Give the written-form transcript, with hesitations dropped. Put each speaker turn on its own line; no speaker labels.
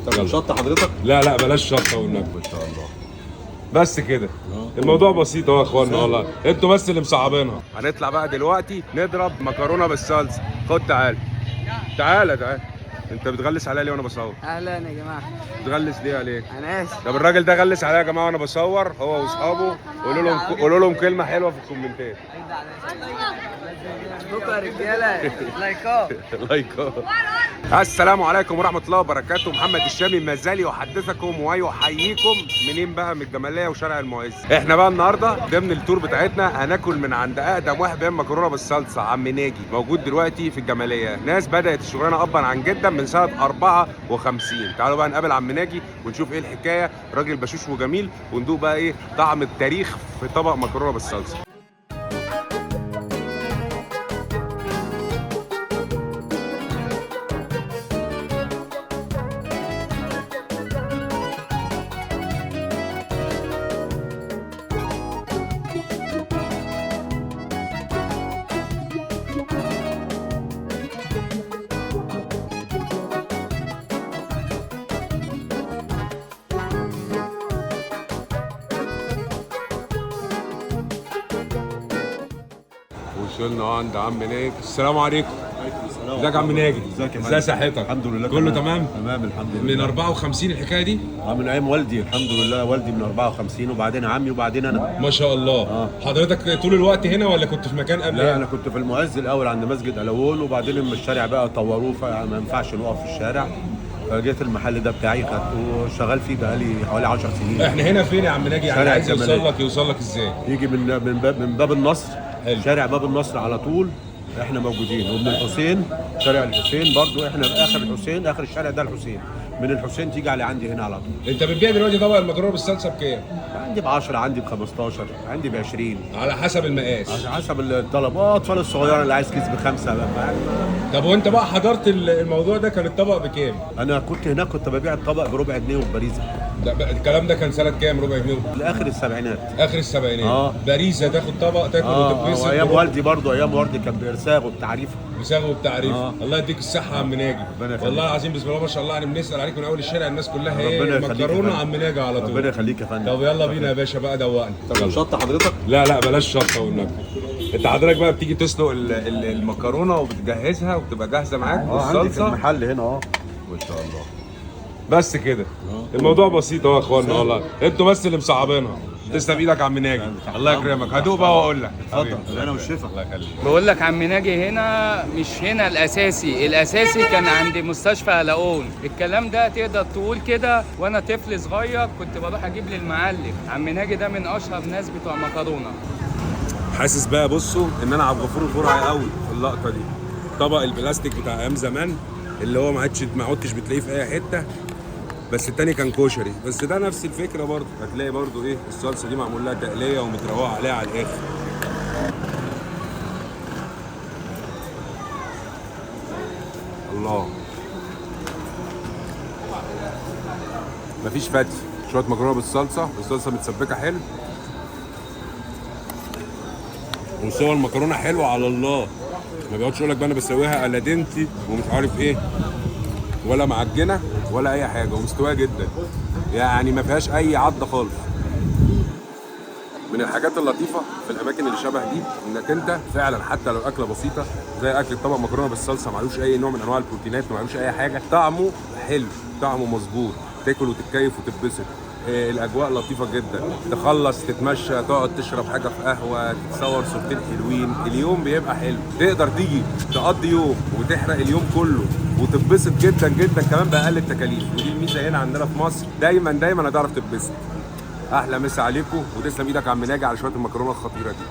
طب شطه حضرتك؟
لا لا بلاش شطه والنبي.
ما شاء الله.
بس كده الموضوع بسيط اهو يا اخوانا والله، انتوا بس اللي مصعبينها. هنطلع بقى دلوقتي نضرب مكرونه بالصلصه. خد تعالى تعالى. انت بتغلس عليا ليه وانا بصور؟
اهلا يا جماعه.
بتغلس ليه عليك؟
انا اسف.
طب الراجل ده غلس عليا يا جماعه وانا بصور هو واصحابه. قولوا لهم كلمه حلوه في الكومنتات.
شكرا يا رجاله.
لايكات. السلام عليكم ورحمه الله وبركاته. محمد الشامي ما زال يحدثكم ويحييكم منين بقى؟ من الجماليه وشارع المعز. احنا بقى النهارده ضمن التور بتاعتنا هناكل من عند اقدم واحد بيعمل مكرونه بالصلصه، عم ناجي، موجود دلوقتي في الجماليه. ناس بدات الشغلانه ابا عن جدا من سنه 54. تعالوا بقى نقابل عم ناجي ونشوف ايه الحكايه. راجل بشوش وجميل، وندوق بقى ايه طعم التاريخ في طبق مكرونه بالصلصه. وصلنا عند عم ناجي. السلام عليكم. ازيك يا عم ناجي؟ ازاي صحتك؟
الحمد لله
كله تمام؟
تمام الحمد لله.
من 54 الحكايه دي؟
من ايام والدي الحمد لله. والدي من 54 وبعدين عمي وبعدين انا.
ما شاء الله. حضرتك طول الوقت هنا ولا كنت في مكان قبل؟
لا انا كنت في المعز الاول عند مسجد الوون، وبعدين لما الشارع بقى طوروه فما ينفعش نقف في الشارع، فجيت المحل ده بتاعي خدته وشغال فيه بقالي حوالي 10 سنين.
احنا هنا فين يا عم ناجي؟ يعني
شارع
عايز
الجمالية.
يوصل لك ازاي؟
يجي من باب النصر.
حلو.
شارع باب النصر على طول احنا موجودين، ومن الحسين شارع الحسين برضو احنا في اخر الحسين، اخر الشارع ده الحسين. من الحسين تيجي على عندي هنا على طول.
انت بتبيع دلوقتي طبق المكرونه بالصلصه بكام؟
عندي ب 10، عندي ب 15، عندي ب 20
على حسب المقاس.
على حسب الطلب. اطفال الصغيره اللي عايز كيس ب5 بقى.
طب وانت بقى حضرت الموضوع ده كان الطبق بكام؟
انا كنت هناك كنت ببيع الطبق بربع جنيه وبريزه.
الكلام ده كان سنه كام؟ ربع جنيه؟
لاخر السبعينات.
اخر السبعينات. باريزه تاخد طبق تاكل وتتبسط.
ايام والدي برضو، ايام والدي كان بارساغ وبتعريفه.
بساغه وبتعريف. الله يديك الصحه يا عم ناجي. والله العظيم بسم الله ما شاء الله، يعني بنسال عليك من اول الشارع الناس كلها ايه مكرونه عم ناجي على طول.
ربنا يخليك يا فندم.
طب يلا بينا يا باشا بقى دوقنا.
طب شطه حضرتك؟
لا لا بلاش شطه والنبي. انت حضرتك بقى بتيجي تسلق المكرونه وبتجهزها وبتبقى جاهزه معاك بالصلصه.
عندي في المحل هنا ما شاء الله.
بس كده الموضوع بسيط اهو يا اخوانا والله، انتوا بس اللي مصعبينها. تسلم ايدك يا عم ناجي. الله يكرمك. هدوق بقى واقول لك.
اتفضل. انا والشفا.
الله يخليك.
بقول لك عم ناجي هنا مش هنا الاساسي كان عند مستشفى العون. الكلام ده تقدر تقول كده. وانا طفل صغير كنت بروح اجيب للمعلم. عم ناجي ده من اشهر ناس بتوع مكرونه.
حاسس بقى بصوا ان انا عبد الغفور البرعي قوي في اللقطه دي. طبق البلاستيك بتاع ايام زمان اللي هو ما عدتش بتلاقيه في اي حته، بس التاني كان كشري، بس ده نفس الفكره برضه. هتلاقي برضه ايه الصلصه دي معمول لها تقليه ومتروقه عليها على الاخر. الله. مفيش فتح، شويه مكرونه بالصلصه، الصلصه متسبكه حلو، وسوى المكرونه حلوه على الله. ما بيقعدش يقول لك بقى انا بسويها الادنتي ومش عارف ايه، ولا معجنه ولا اي حاجه، ومستويه جدا، يعني ما فيهاش اي عضه خالص. من الحاجات اللطيفه في الاماكن اللي شبه دي انك انت فعلا حتى لو اكله بسيطه زي اكل طبق مكرونه بالصلصه معلوش اي نوع من انواع البروتينات، معلوش اي حاجه، طعمه حلو، طعمه مظبوط، تاكل وتتكيف وتتبسط. الاجواء لطيفه جدا، تخلص تتمشى تقعد تشرب حاجه في قهوه، تتصور صورتين حلوين، اليوم بيبقى حلو. تقدر تيجي تقضي يوم وتحرق اليوم كله وتتبسط جدا جدا كمان باقل التكاليف. ودي الميزه هنا عندنا في مصر، دايما هتعرف تتبسط. احلى مسا عليكم، وتسلم ايدك يا عم ناجي على شويه المكرونه الخطيره دي.